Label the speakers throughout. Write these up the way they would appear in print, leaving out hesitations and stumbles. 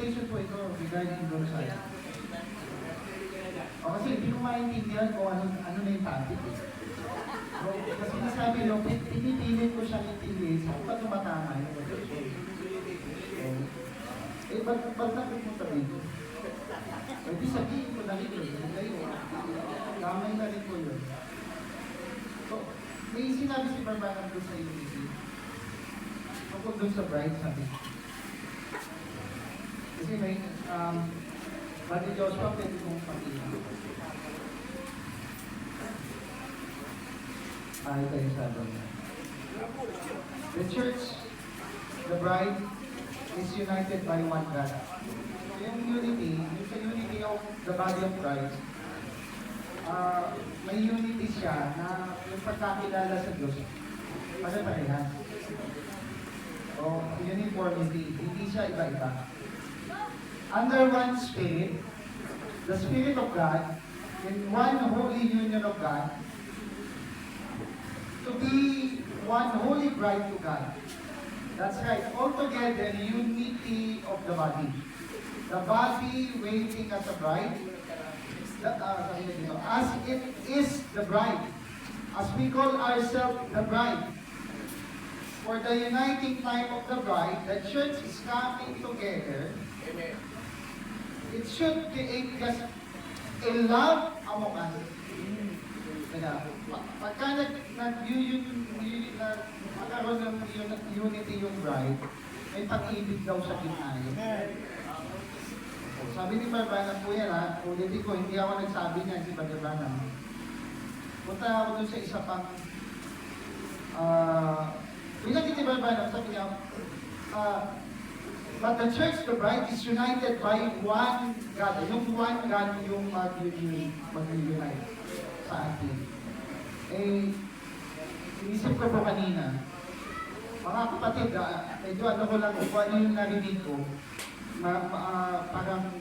Speaker 1: translation po ito regarding doon sa... O kasi hindi ko maintindihan kung ano na yung topic eh. So, kasi nasabi nyo, pinipilit ko siyang intindihin, saan ba tumatama yun? So, ba't napupunta dito? Pwede sabihin ko na rin yun, kayo, kamay na rin ko yun. So, may sinabi si Barbanag doon sa UPC. Ako doon sa bride, sabi. Kasi may, Brother Joshua, pwede kong pakita. Ito yung sabi niya. The church, the bride, is united by one God. So yung unity, yung sa unity of the body of Christ, may unity siya na yung pagkakilala sa Diyos, pare-parehas. O uniformity, hindi siya iba-iba. Under one Spirit, the Spirit of God, in one holy union of God, to be one holy bride to God. That's right, altogether, unity of the body. The body waiting as a bride, as it is the bride, as we call ourselves the bride. For the uniting time of the bride, the church is coming together. Amen. It should create just a love among us. Pagka magkaroon ng unity yung bride, may pag-ibig daw sa gitna yun. Sabi ni Barbanag po yan ha, ulitin ko, hindi ako nagsabi niyan si Barbanag. Punta ako dun sa isa pang, pinagin ni Barbanag, sabi niya, but the church, the bride, is united by one God. Yung one God yung mag-unite sa atin. Eh, inisip ko po kanina, mga kapatid, medyo ano ko lang, kung ano yung narinig ko, parang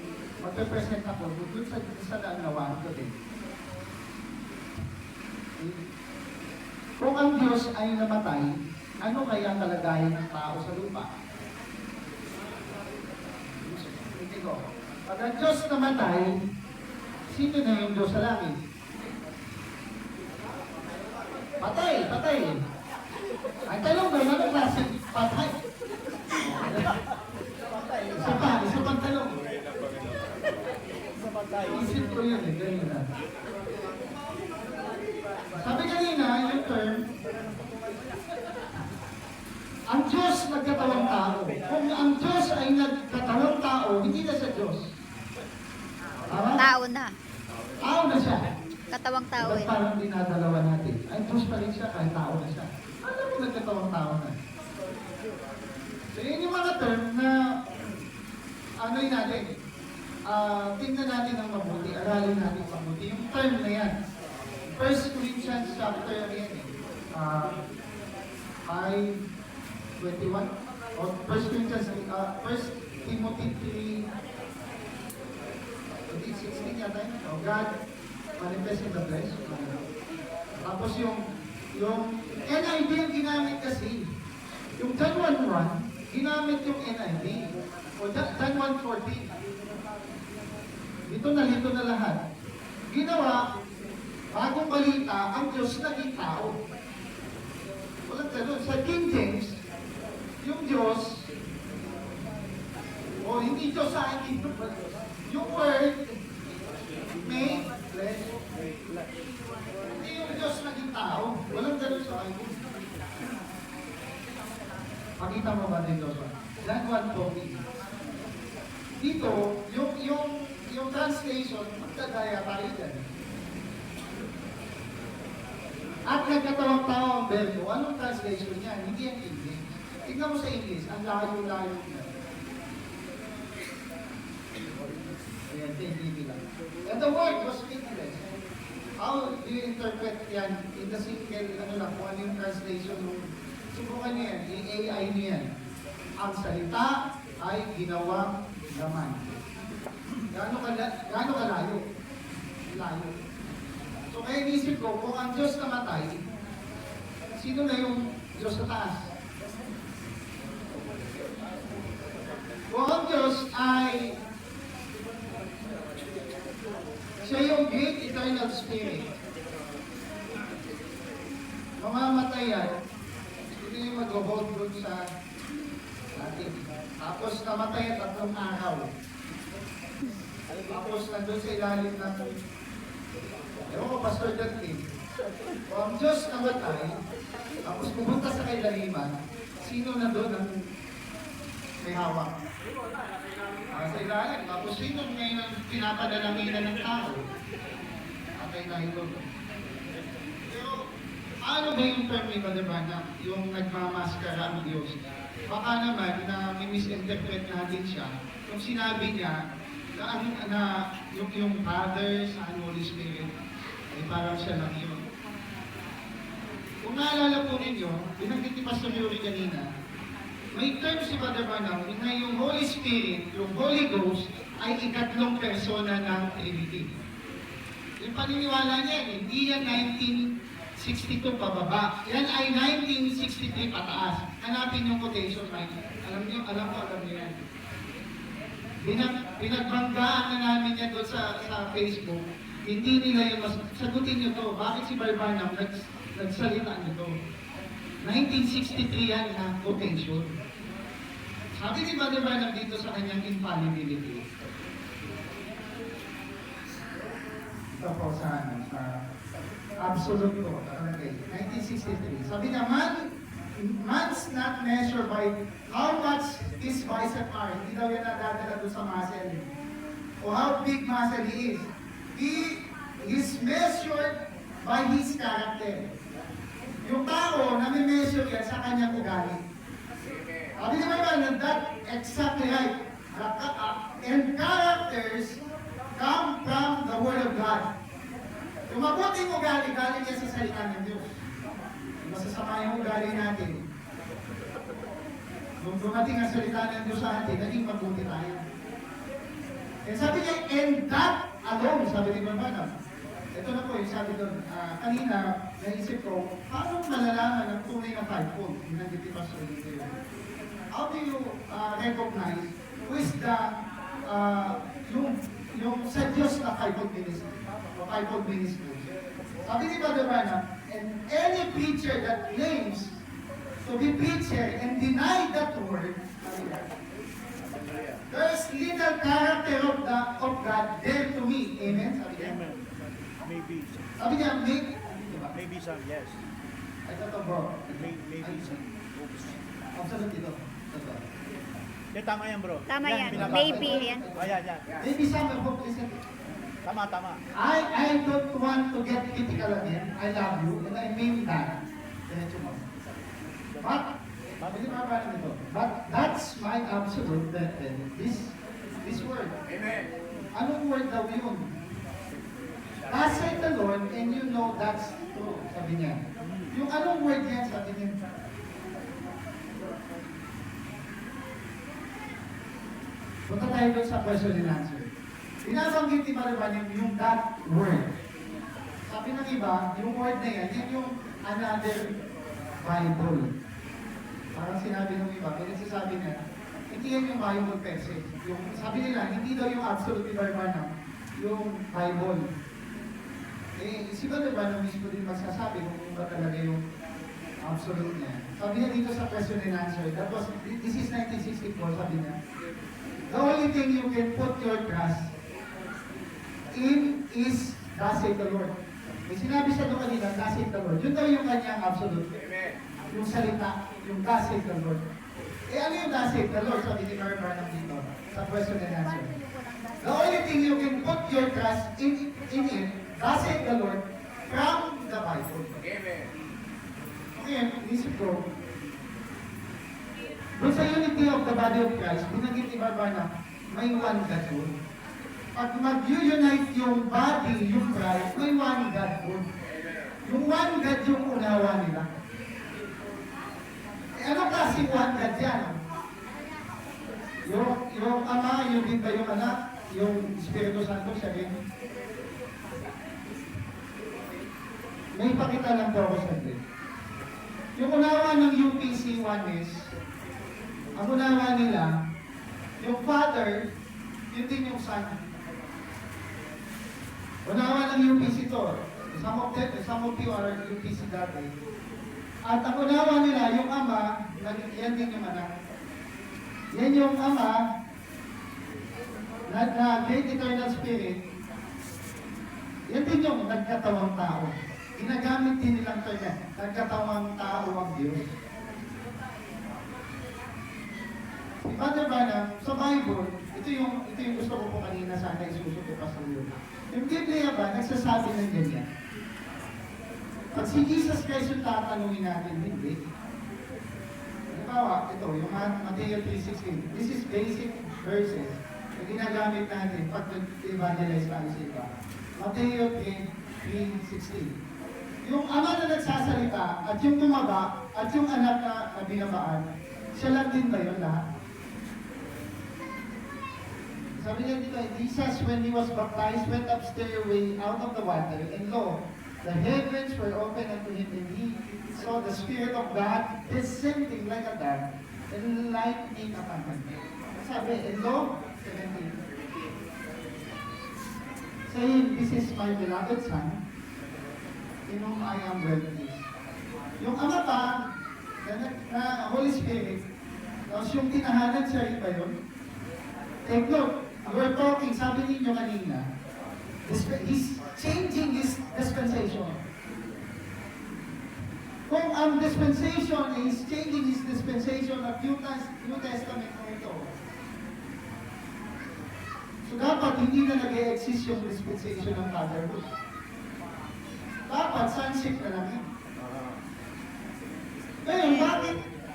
Speaker 1: magpe-present ako doon sa naunawaan ko din. Kung ang Diyos ay namatay, ano kaya ang kalagayan ng tao sa lupa? Pag ang Diyos namatay, sino na yung Diyos sa langit? Patay, patay. Ang tanong doon, ano klase? Patay. Isa pang tanong. Isip ko yun eh, ganyan na. Sabi kanina, yung term, ang Diyos nagkatawang tao. Kung ang Diyos ay nagkatawang tao, hindi na sa Diyos. Tama?
Speaker 2: Tao na.
Speaker 1: Tao na siya.
Speaker 2: Katawang tao eh.
Speaker 1: Parang dinadalawa natin. Ay, Diyos pa rin siya kahit tao na siya. Alam mo, nagkatawang tao na. So, yun yung mga term na ano yun natin. Tingnan natin ng mabuti, aralin natin mabuti. Yung term na yan. 1 Corinthians chapter yan eh. 5:21 or 1 Corinthians, 1 Timothy 3:16 yata yun. Oh, God manifest in the flesh. Tapos yung NIV ang ginamit kasi. Yung John 1:1, ginamit yung NIV. O John 1:14. Dito na lahat. Ginawa, bagong balita, ang Diyos naging tao. Walang ganun. Sa King James, yung Diyos, o hindi Diyos sa akin, yung word, made flesh. Hindi yung Diyos naging tao. Walang ganun sa Bible. Pakita mo ba din Diyos? John 1:14. Dito, yung translation, magkagaya tayo dyan. At nagkatawang tao ang verbo. Anong translation niya? Hindi ang English. Tingnan mo sa English, ang layo-layo niya. Ayan, hindi lang. And the word was made flesh. How do you interpret yan in the single, kung ano yung translation mo? Subukan niyo yan, i-AI niyo yan. Ang salita ay ginawang laman. Gaano kalayo? Layo. So kaya inisip ko, kung ang Diyos namatay, sino na yung Diyos sa taas? Kung ang Diyos ay Tapos namatay ang 3 araw. Tapos nandun sa ilalim ng, ewan ko, Pastor Dante. O ang Diyos namatay, tapos pumunta sa kailaliman, sino na doon ang may hawak? Sa ilalim. Tapos sino ngayon ang pinapadalaminan ng tao? Patay na ito. Pero, paano ba yung term ni Brother Branham? Yung nagmamaskara ang Diyos? Baka naman na misinterpret natin siya kung sinabi niya na yung Father, Son, Holy Spirit ay parang siya lang yun. Kung naalala po ninyo, binanggit ni Pastor Yuri kanina, may term si Brother Branham na yung Holy Spirit, yung Holy Ghost, ay ikatlong persona ng Trinity. Yung paniniwala niya, hindi yan 1962 pababa. Yan ay 1963 pataas. Hanapin yung quotation, Mike. Alam niyo yan. Pinagbanggaan na namin yan doon sa Facebook. Hindi nila yung sagutin niyo to. Bakit si Brother Branham nagsalita nito? 1963 yan na quotation. Sabi ni Brother Branham dito sa kanyang infallibility. Ito po sa absolute ko. 1963. Sabi niya, man's not measured by how much his bicep are. Hindi daw yan nadadala doon sa muscle. O how big muscle he is. He is measured by his character. Yung tao, nami-measure yan sa kanyang ugali. Sabi naman ba, that exactly right. And characters come from the Word of God. Yung mabuting ugali, galing niya sa salita ng Diyos. Masasama yung ugali natin. Nung dumating ang salita ng Diyos sa atin, naging mabuti tayo. And sabi niya, and that alone, sabi ni Barbanam. Ito na po yung sabi doon, kanina, naisip ko, paano malalaman ang tunay na fivefold? Binanggit ni Pastor dito. How do you recognize who is the, yung sa Diyos na fivefold ministry? O fivefold ministry. Sabi ni Brother Branham, and any preacher that claims to be preacher and deny that word, there is little character of God there to me. Amen? Sabi niya.
Speaker 2: Amen. Maybe.
Speaker 1: Sabi niya,
Speaker 2: Maybe some, yes.
Speaker 1: Ito to bro.
Speaker 2: Maybe some. Oops.
Speaker 1: Absolute dito.
Speaker 2: Tama yan, bro.
Speaker 3: Tama yan.
Speaker 2: pinabasa.
Speaker 3: Maybe yan.
Speaker 2: Ayan, yan.
Speaker 1: Maybe some of listen.
Speaker 2: Tama.
Speaker 1: I don't want to get critical again. I love you and I mean that. Diretso mo. But, hindi mababa nito. But that's my absolute this word.
Speaker 2: Amen.
Speaker 1: Anong word daw yun? Thus said the Lord, and you know that's true, sabi niya. Yung anong word yan, sabi niya. Punta tayo doon sa question and answer. Binabanggit ni Maribanim yung that word. Sabi ng iba, yung word na yan yung another Bible. Parang sinabi ng iba, pinagsasabi niya, hindi yan yung Bible per se. Yung, sabi nila, hindi daw yung absolute ni Barbanam, yung Bible. Si Barbanam mismo din magsasabi kung yung ba talaga yung absolute niya. Sabi niya dito sa question and answer, this is 1964, sabi niya, the only thing you can put your trust in is thus said the Lord. May sinabi siya doon kanina, thus said the Lord. Yun daw yung kanyang absolute.
Speaker 2: Amen.
Speaker 1: Yung salita, yung thus said the Lord. Ano yung thus said the Lord? Sabi ni Brother Branham dito sa question and answer. The only thing you can put your trust in it, thus said the Lord, from the Bible.
Speaker 2: Amen.
Speaker 1: Okay, isip ko, doon sa unity of the body of Christ, binanggit ni Brother Branham, may one God yun. Pag mag-unite yung body, yung Christ, may one God yun. Yung one God yung unawa nila. Ano klaseng one God yan? Yung Ama, yung din ba yung Anak, yung Espiritu Santo, siya rin. May pakita lang po ako sa din. Yung unawa ng UPC Oneness, ang unawa nila, yung Father, yun din yung Son. Unawa ng UPC to. Some of you are UPC dati. At ang unawa nila, yung Ama, yan din yung Anak. Yan yung Ama na Great Eternal Spirit. Yan din yung nagkatawang tao. Ginagamit din nilang term yan. Nagkatawang tao ang Diyos. Si Father Branham, sa Bible, ito yung gusto ko po kanina sana isusuko pa sa iyo. Yung Biblia ba, nagsasabi ng ganyan? Pag si Jesus Christ yung tatanungin natin, hindi. Halimbawa, ito, yung Matthew 3:16. This is basic verses na ginagamit natin pag evangelize tayo sa iba. Matthew 3:16. Yung ama na nagsasalita at yung tumaba at yung anak na binabaan, siya lang din ba yun lahat? Sabi niya dito, Jesus, when he was baptized, went up stairway out of the water, and lo, the heavens were opened unto him, and he saw the Spirit of God descending like a dove, and lightning upon him. Sabi, and lo, 17. Saying, this is my beloved Son, in whom I am well pleased. Yung ama pa, na Holy Spirit, tapos yung tinahanan siya rin ba yun? Take note, we're talking, sabi ninyo kanina, he's changing his dispensation. Kung ang dispensation is changing his dispensation at New Testament mo ito, so dapat hindi na nag-e-exist yung dispensation ng fatherhood. Dapat sonship na lang yun. Ngayon,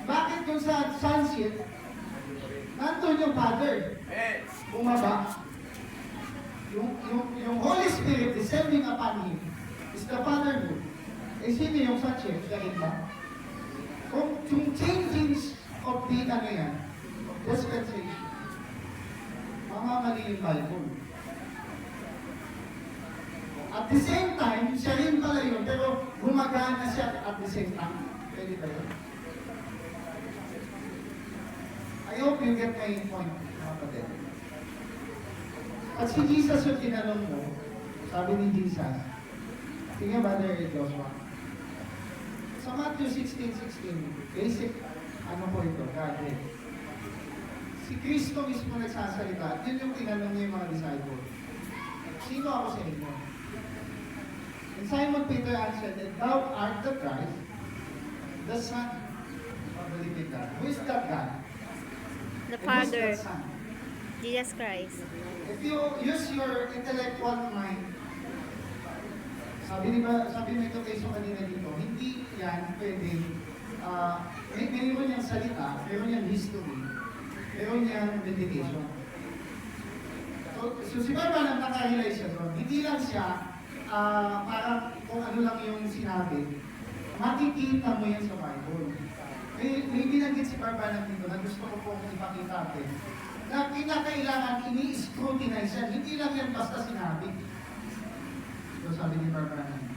Speaker 1: bakit kung sa sonship, nandun yung father? Bumaba. Yung Holy Spirit descending upon him is the fatherhood. Eh, sino yung sonship? Siya ba? Kung yung changing of the ano yan, dispensation, mamamali yung Bible. At the same time, siya rin pala yun, pero gumagana siya at the same time. Pwede ba yun? I hope you get my point, mga kapatid. At si Jesus yung tinanong mo, sabi ni Jesus, sige Brother Joshua, sa Matthew 16:16, basic, ano po ito, Godhead. Si Kristo mismo nagsasalita, yun yung tinanong niya yung mga disciples. Sino ako sa inyo? And Simon Peter answered, that thou art the Christ, the Son of the living God. Who is that God?
Speaker 3: The
Speaker 1: And who is
Speaker 3: Father,
Speaker 1: that Son?
Speaker 3: Jesus Christ.
Speaker 1: If you use your intellectual mind, sabi mo ito kayo kanina dito, hindi yan pwedeng, mayroon niyang salita, mayroon niyang history, mayroon niyang meditation. So si Barbara nang nakarealize siya doon, hindi lang siya, parang kung ano lang yung sinabi, makikita mo yan sa Bible. May binanggit si Barbara dito na gusto ko pong ipakita natin, na kinakailangan ini-scrutinize yan. Hindi lang yan basta sinabi. So sabi ni Barbara na,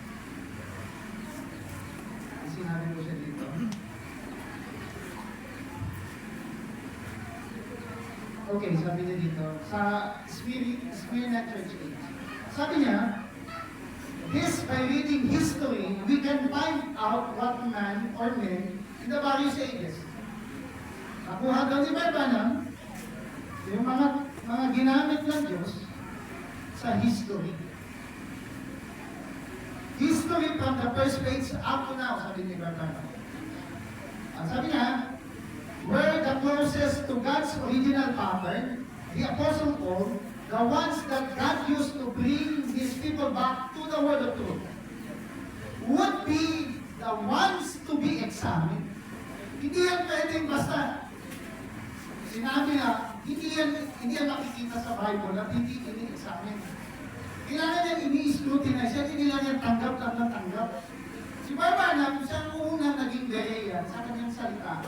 Speaker 1: sinabi ko siya dito. Okay, sabi niya dito, sa Smyrna Church Age. Sabi niya, this, by reading history, we can find out what man or men in the various ages. Nakuha daw ni Barbara yung mga ginamit ng Diyos sa history. History from the first page up to now, sabi ni Barbara. Ang sabi niya, were the closest to God's original pattern, the Apostle Paul, the ones that God used to bring His people back to the word of truth, would be the ones to be examined. Hindi yan pwedeng basta sinabi na, hindi yan makikita sa Bible at hindi ini-examine. Kailangan yan ini-scrutinize, hindi lang yan tanggap lang ng tanggap. Si Barbara, siya ang unang naging Berean sa kanyang salita.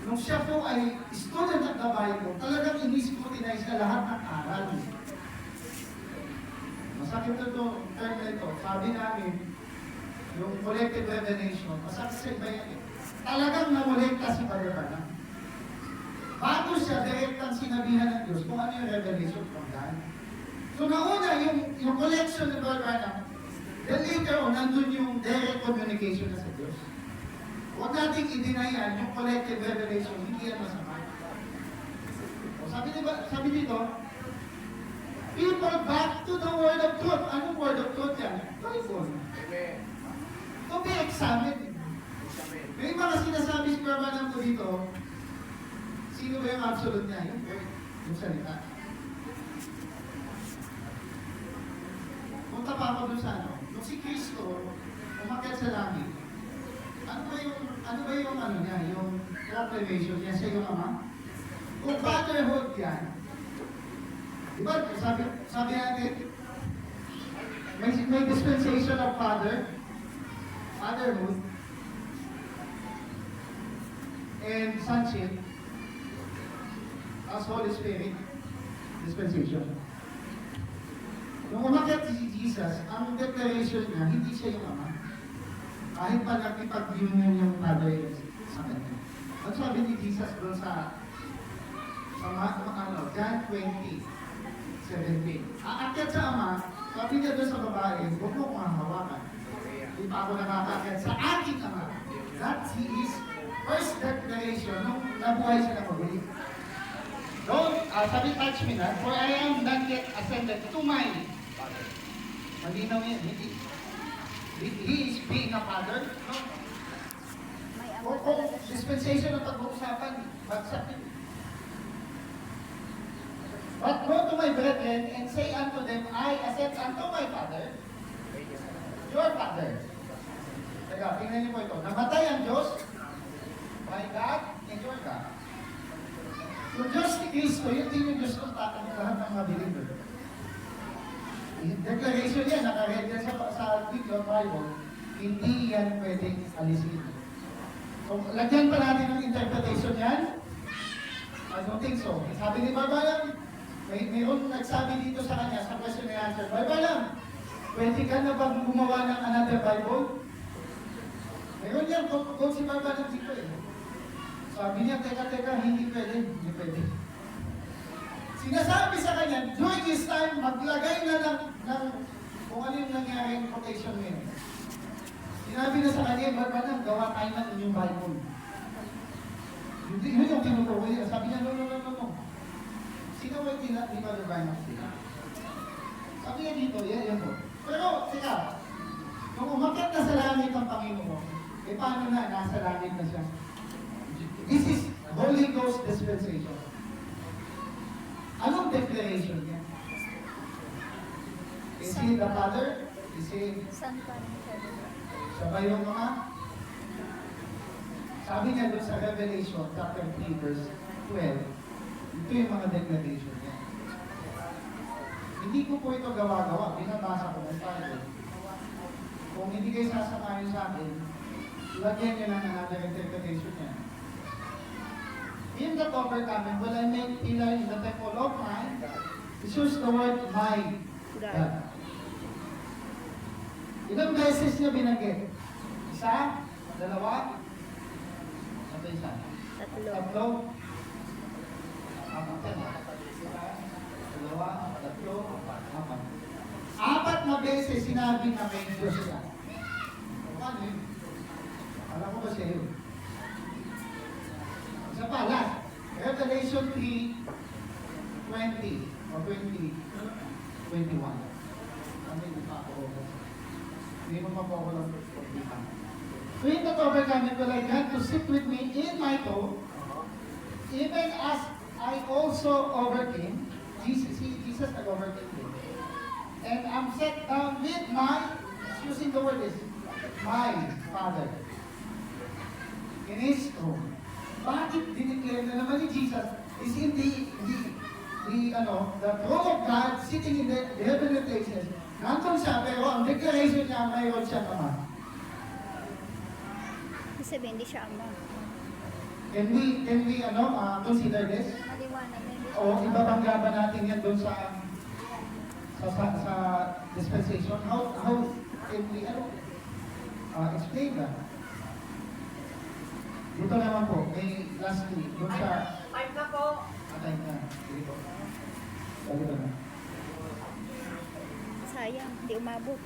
Speaker 1: Nung siya po ay student of the Bible, talagang ini-scrutinize na lahat ng aral. Masakit na ito, term na ito. Sabi namin, yung collective revelation, masakit sa iba yan. Talagang namulekta si Barbara. Bago siya, direktang sinabihan ng Diyos kung ano yung revelation from God. So nauna, yung collection ni Barbara, then later on, nandun yung direct communication na sa Diyos. Huwag nating i-deny yan, yung collective revelation, hindi yan masama. ba, sabi dito, people back to the word of truth. Anong word of truth yan? Bible. To be examined. May mga sinasabi si Barbanam ko dito, sino ba yung absolute niya? Yung word, yung salita. Punta pa ako dun sa ano, nung si Kristo, umakyat sa langit, ano ba yung ano niya, yung proclamation niya sa iyong ama? Kung fatherhood yan, di ba, sabi natin, may dispensation of fatherhood, and sonship, as Holy Spirit, dispensation. Nung umakyat si Jesus, ang declaration niya, hindi siya yung ama. Kahit pa nakipag-union yung Father sa kanya. Ang sabi ni Jesus doon sa John 20:17. Aakyat sa ama, sabi niya doon sa babae, huwag mo kong hahawakan. Hindi pa ako nakakakyat sa aking ama. That's his first declaration nung nabuhay siya na mabuli. Don't, sabi, touch me na, for I am not yet ascended to my Father. Malinaw yan, hindi. He is being a father, no?
Speaker 3: May
Speaker 1: O
Speaker 3: ama
Speaker 1: kung
Speaker 3: talaga siya.
Speaker 1: dispensation ng pag-uusapan, bagsak yun. But go to my brethren and say unto them, I ascend unto my Father, your Father. Teka, tingnan niyo po ito. Namatay ang Diyos, my God, and your God. Yung Diyos ni Kristo, yun din yung Diyos ng lahat ng mga believer. Declaration yan, nakaread yan sa Bible, hindi yan pwedeng alisin. So, lagyan pa natin ng interpretation yan? I don't think so. Sabi ni Barbalam, mayroon nagsabi dito sa kanya, sa question and answer, Barbalam, pwede ka na bang gumawa ng another Bible? Mayroon yan, kung si Barbalam dito eh. Sabi niya, teka, hindi pwede. Sinasabi sa kanya, during this time, maglagay na ng kung ano yung nangyaring quotation ngayon. Sinabi na sa kanya, Barbalam, gawa tayo ng inyong Bible. Yun yung tinutukoy niya. Sabi niya, no. Sino ba yung di Barbalam sila? Sabi niya dito, yan po. Pero, teka, nung umakyat na sa langit ang Panginoon, paano na, nasa langit na siya? This is Holy Ghost dispensation. Anong declaration niya? Is he the Father? Is he
Speaker 3: Saan pa rin siya?
Speaker 1: siya ba yung mga? Sabi niya doon sa Revelation chapter 3 verse 12, ito yung mga declaration niya. Hindi ko po ito gawa-gawa, binabasa ko ng Bible. Kung hindi kayo sasamahin sa akin, lagyan niyo lang another interpretation niya. In the overcoming, will I make pillar in the temple of mine? It shows the word my God. Ilang beses niya binanggit? Isa? Dalawa? Ano isa?
Speaker 3: Tatlo.
Speaker 1: Apat. Dalawa, tatlo, apat. Apat na beses sinabi na may Diyos siya. Ano yun? Alam ko ba siya yun? Isa pa, last. Revelation 3:20 o 21. Ano yung pa ako? Hindi mo pa po ako lang pagpitan. So in that overcoming, will I grant to sit with me in my throne, even as I also overcame. Jesus nag-overcame him. And I'm set down with my, using the word is, my Father. In His throne. Bakit dineclare na naman ni Jesus is in the throne of God sitting in the heavenly places. Nandun siya, pero ang declaration niya, mayroon siya naman.
Speaker 3: Ibig sabihin, hindi siya ama.
Speaker 1: Can we consider this?
Speaker 3: Maliwanag na hindi siya
Speaker 1: O
Speaker 3: ama.
Speaker 1: ibabangga ba natin yan doon sa dispensation? How can we explain that? Dito naman po, may lastly, doon sa...
Speaker 4: Time na po.
Speaker 1: Time na. Dito. Dito na.
Speaker 3: Sayang, hindi umabot.